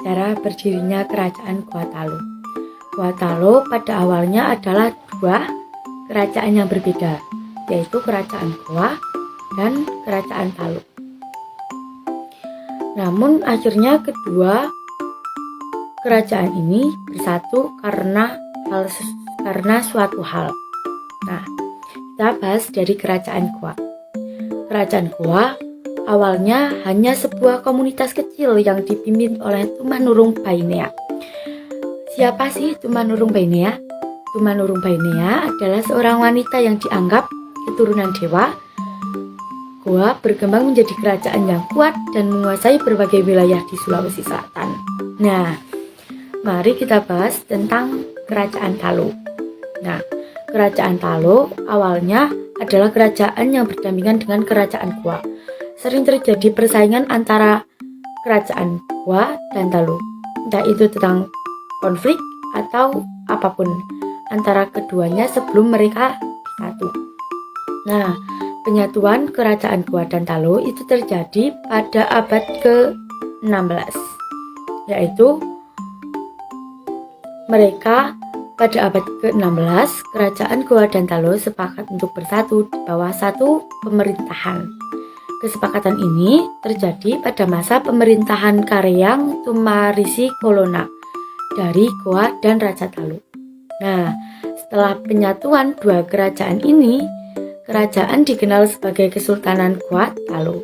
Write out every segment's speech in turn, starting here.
sejarah berdirinya kerajaan Gua Talu. Gua Talu pada awalnya adalah dua kerajaan yang berbeda, yaitu kerajaan Gua dan kerajaan Talu. Namun akhirnya kedua kerajaan ini bersatu karena suatu hal. Nah, kita bahas dari kerajaan Gua. Kerajaan Gua awalnya hanya sebuah komunitas kecil yang dipimpin oleh Tumanurung Bainea. Siapa sih Tumanurung Bainea? Tumanurung Bainea adalah seorang wanita yang dianggap keturunan dewa. Gua berkembang menjadi kerajaan yang kuat dan menguasai berbagai wilayah di Sulawesi Selatan. Nah, mari kita bahas tentang kerajaan Talu. Nah, kerajaan Talu awalnya adalah kerajaan yang berdampingan dengan kerajaan Gua. Sering terjadi persaingan antara kerajaan Gua dan Talu, entah itu tentang konflik atau apapun antara keduanya sebelum mereka satu. Nah, penyatuan kerajaan Gua dan Talu itu terjadi pada abad ke-16, yaitu mereka pada abad ke-16 kerajaan Gua dan Talu sepakat untuk bersatu di bawah satu pemerintahan. Kesepakatan ini terjadi pada masa pemerintahan Karyang Tumarisi Kolona dari Gua dan Raja Talu. Nah, setelah penyatuan dua kerajaan ini, kerajaan dikenal sebagai Kesultanan Gua Talu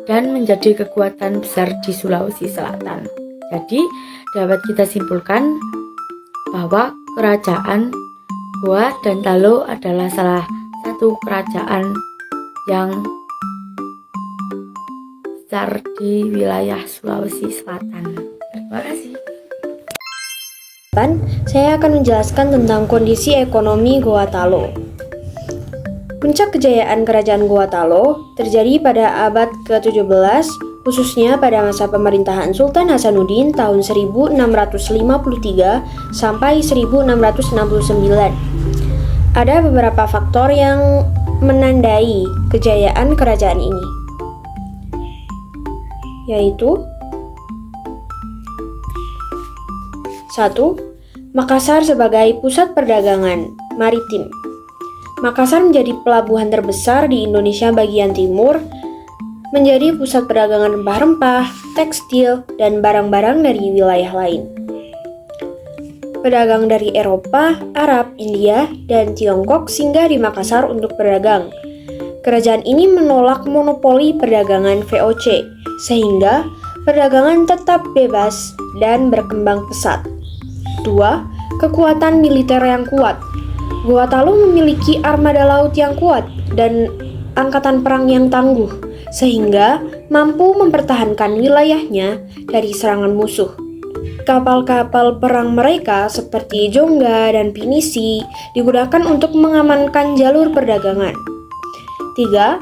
dan menjadi kekuatan besar di Sulawesi Selatan. Jadi, dapat kita simpulkan bahwa kerajaan Gua dan Talu adalah salah satu kerajaan yang besar di wilayah Sulawesi Selatan. Terima kasih. Saya akan menjelaskan tentang kondisi ekonomi Gua Talu. Puncak kejayaan kerajaan Gua Talu terjadi pada abad ke-17, khususnya pada masa pemerintahan Sultan Hasanuddin tahun 1653 sampai 1669. Ada beberapa faktor yang menandai kejayaan kerajaan ini, yaitu 1. Makassar sebagai pusat perdagangan maritim. Makassar menjadi pelabuhan terbesar di Indonesia bagian timur, menjadi pusat perdagangan rempah-rempah, tekstil, dan barang-barang dari wilayah lain. Pedagang dari Eropa, Arab, India, dan Tiongkok singgah di Makassar untuk berdagang. Kerajaan ini menolak monopoli perdagangan VOC, sehingga perdagangan tetap bebas dan berkembang pesat. 2. Kekuatan militer yang kuat. Gua Talu memiliki armada laut yang kuat dan angkatan perang yang tangguh, sehingga mampu mempertahankan wilayahnya dari serangan musuh. Kapal-kapal perang mereka seperti Jongga dan Pinisi digunakan untuk mengamankan jalur perdagangan. 3.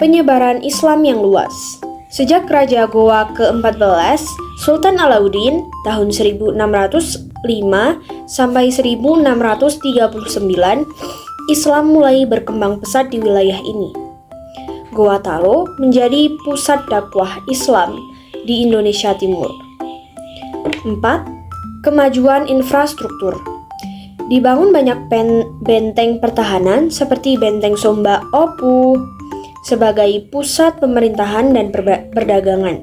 Penyebaran Islam yang luas. Sejak Raja Goa ke-14, Sultan Alauddin tahun 1605 sampai 1639, Islam mulai berkembang pesat di wilayah ini. Gua Talu menjadi pusat dakwah Islam di Indonesia Timur. 4. Kemajuan infrastruktur. Dibangun banyak benteng pertahanan seperti Benteng Somba Opu sebagai pusat pemerintahan dan perdagangan.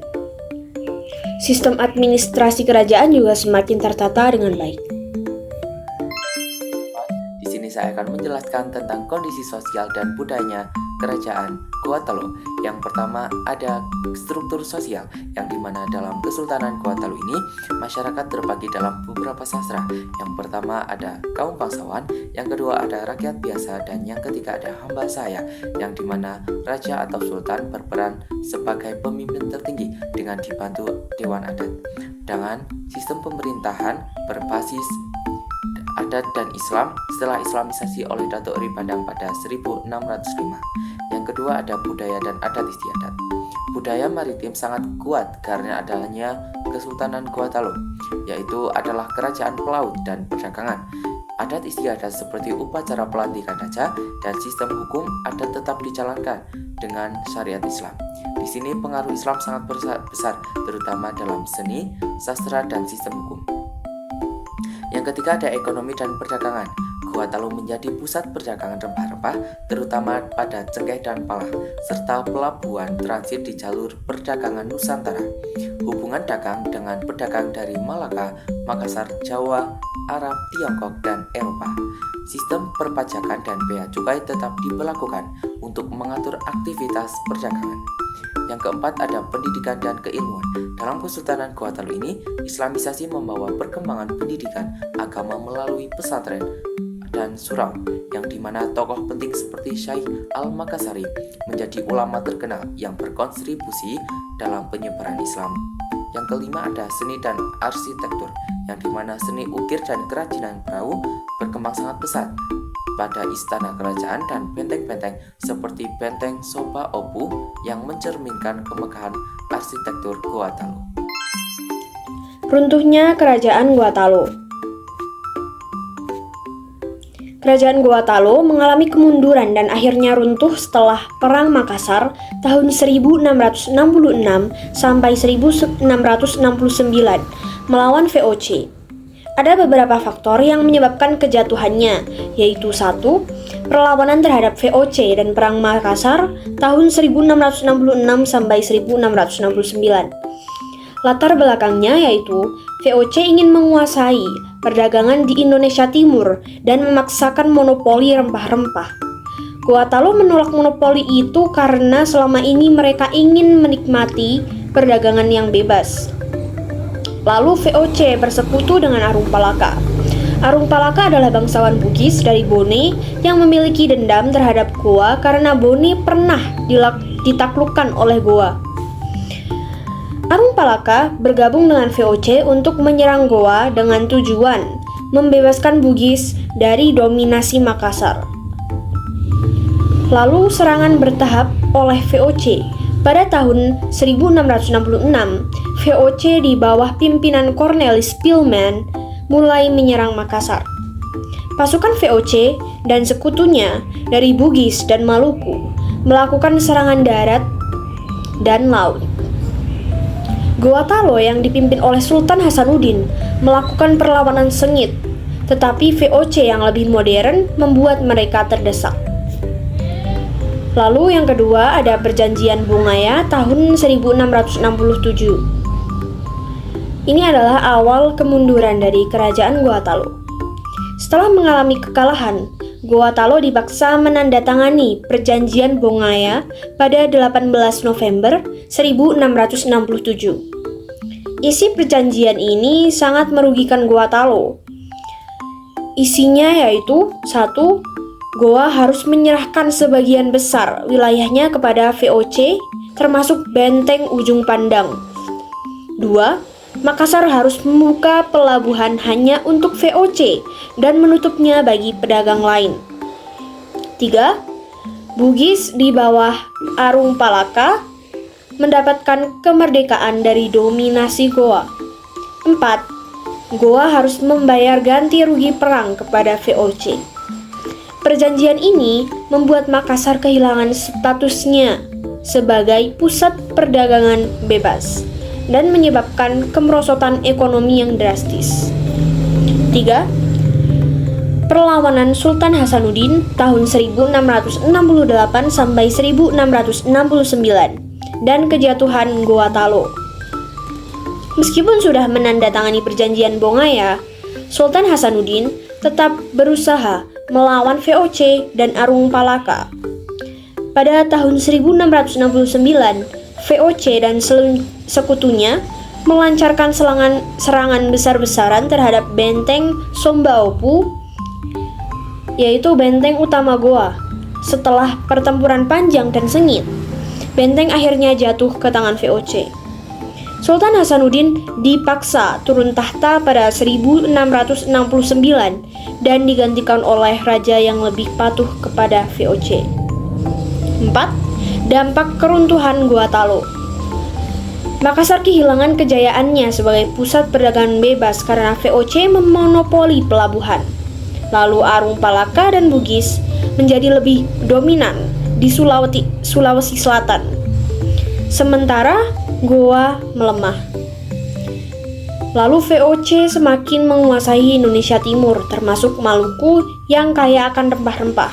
Sistem administrasi kerajaan juga semakin tertata dengan baik. Di sini saya akan menjelaskan tentang kondisi sosial dan budayanya kerajaan Gua Talu. Yang pertama ada struktur sosial, yang dimana dalam Kesultanan Gua Talu ini masyarakat terbagi dalam beberapa sastra. Yang pertama ada kaum bangsawan, yang kedua ada rakyat biasa, dan yang ketiga ada hamba sahaya, yang dimana raja atau sultan berperan sebagai pemimpin tertinggi dengan dibantu dewan adat. Dengan sistem pemerintahan berbasis adat dan Islam setelah Islamisasi oleh Datuk Eri Pandang pada 1605. Yang kedua ada budaya dan adat istiadat. Budaya maritim sangat kuat karena adanya Kesultanan Gua Talu, yaitu adalah kerajaan pelaut dan perdagangan. Adat istiadat seperti upacara pelantikan raja dan sistem hukum adat tetap dijalankan dengan syariat Islam. Di sini pengaruh Islam sangat besar, terutama dalam seni, sastra, dan sistem hukum. Yang ketiga ada ekonomi dan perdagangan. Gua Talu menjadi pusat perdagangan rempah-rempah, terutama pada cengkeh dan pala, serta pelabuhan transit di jalur perdagangan Nusantara. Hubungan dagang dengan pedagang dari Malaka, Makassar, Jawa, Arab, Tiongkok, dan Eropa. Sistem perpajakan dan bea cukai tetap diberlakukan untuk mengatur aktivitas perdagangan. Yang keempat ada pendidikan dan keilmuan. Dalam Kesultanan Gua Talu ini, Islamisasi membawa perkembangan pendidikan agama melalui pesantren dan surau, yang dimana tokoh penting seperti Syekh Al-Makassari menjadi ulama terkenal yang berkontribusi dalam penyebaran Islam. Yang kelima ada seni dan arsitektur, yang dimana seni ukir dan kerajinan perahu berkembang sangat pesat pada istana kerajaan dan benteng-benteng seperti benteng Soba Opu yang mencerminkan kemegahan arsitektur Gua Talu. Runtuhnya Kerajaan Gua Talu. Kerajaan Gua Talu mengalami kemunduran dan akhirnya runtuh setelah Perang Makassar tahun 1666 sampai 1669 melawan VOC. Ada beberapa faktor yang menyebabkan kejatuhannya, yaitu 1. Perlawanan terhadap VOC dan Perang Makassar tahun 1666 sampai 1669. Latar belakangnya yaitu VOC ingin menguasai perdagangan di Indonesia Timur dan memaksakan monopoli rempah-rempah. Gua Talu menolak monopoli itu karena selama ini mereka ingin menikmati perdagangan yang bebas. Lalu VOC bersekutu dengan Arung Palaka. Arung Palaka adalah bangsawan Bugis dari Bone yang memiliki dendam terhadap Goa karena Bone pernah ditaklukkan oleh Goa. Arung Palaka bergabung dengan VOC untuk menyerang Goa dengan tujuan membebaskan Bugis dari dominasi Makassar. Lalu serangan bertahap oleh VOC. Pada tahun 1666, VOC di bawah pimpinan Cornelis Pilman mulai menyerang Makassar. Pasukan VOC dan sekutunya dari Bugis dan Maluku melakukan serangan darat dan laut. Gua Talu yang dipimpin oleh Sultan Hasanuddin melakukan perlawanan sengit, tetapi VOC yang lebih modern membuat mereka terdesak. Lalu yang kedua ada Perjanjian Bungaya tahun 1667. Ini adalah awal kemunduran dari Kerajaan Gua Talu. Setelah mengalami kekalahan, Gua Talu dipaksa menandatangani Perjanjian Bungaya pada 18 November 1667. Isi perjanjian ini sangat merugikan Gua Talu. Isinya yaitu 1. Goa harus menyerahkan sebagian besar wilayahnya kepada VOC, termasuk benteng Ujung Pandang. 2. Makassar harus membuka pelabuhan hanya untuk VOC dan menutupnya bagi pedagang lain. 3. Bugis di bawah Arung Palaka mendapatkan kemerdekaan dari dominasi Goa. 4. Goa harus membayar ganti rugi perang kepada VOC. Perjanjian ini membuat Makassar kehilangan statusnya sebagai pusat perdagangan bebas dan menyebabkan kemerosotan ekonomi yang drastis. 3. Perlawanan Sultan Hasanuddin tahun 1668 sampai 1669 dan kejatuhan Gua Talu. Meskipun sudah menandatangani Perjanjian Bongaya, Sultan Hasanuddin tetap berusaha melawan VOC dan Arung Palaka. Pada tahun 1669, VOC dan sekutunya melancarkan serangan besar-besaran terhadap benteng Sombaopu, yaitu benteng utama Goa. Setelah pertempuran panjang dan sengit, benteng akhirnya jatuh ke tangan VOC. Sultan Hasanuddin dipaksa turun tahta pada 1669 dan digantikan oleh raja yang lebih patuh kepada VOC. 4. Dampak keruntuhan Gua Talu. Makassar kehilangan kejayaannya sebagai pusat perdagangan bebas karena VOC memonopoli pelabuhan. Lalu Arung Palaka dan Bugis menjadi lebih dominan di Sulawesi Selatan. sementara Goa melemah. Lalu VOC semakin menguasai Indonesia Timur, termasuk Maluku yang kaya akan rempah-rempah.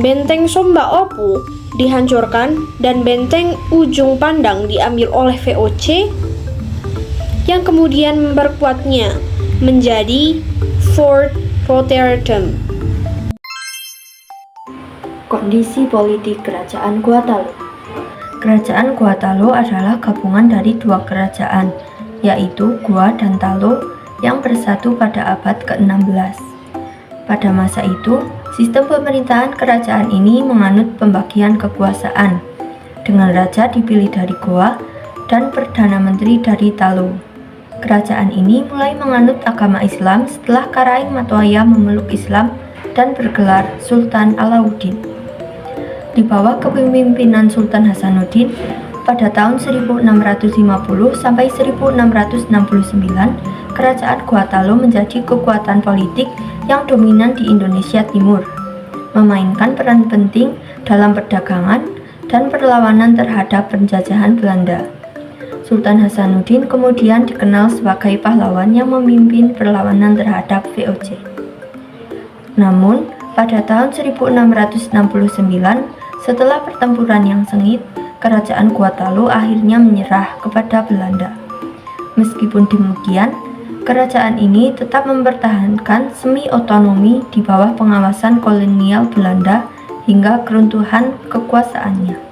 Benteng Somba Opu dihancurkan dan benteng Ujung Pandang diambil oleh VOC yang kemudian memperkuatnya menjadi Fort Rotterdam. Kondisi politik Kerajaan Gua Talu. Kerajaan Gua Talu adalah gabungan dari dua kerajaan, yaitu Gua dan Talu yang bersatu pada abad ke-16. Pada masa itu, sistem pemerintahan kerajaan ini menganut pembagian kekuasaan, dengan raja dipilih dari Goa dan perdana menteri dari Talu. Kerajaan ini mulai menganut agama Islam setelah Karaing Matoaya memeluk Islam dan bergelar Sultan Alauddin. Di bawah kepemimpinan Sultan Hasanuddin, pada tahun 1650 sampai 1669, Kerajaan Gua Talu menjadi kekuatan politik yang dominan di Indonesia Timur, memainkan peran penting dalam perdagangan dan perlawanan terhadap penjajahan Belanda. Sultan Hasanuddin kemudian dikenal sebagai pahlawan yang memimpin perlawanan terhadap VOC. Namun, pada tahun 1669, setelah pertempuran yang sengit, Kerajaan Gua Talu akhirnya menyerah kepada Belanda. Meskipun demikian, kerajaan ini tetap mempertahankan semi-otonomi di bawah pengawasan kolonial Belanda hingga keruntuhan kekuasaannya.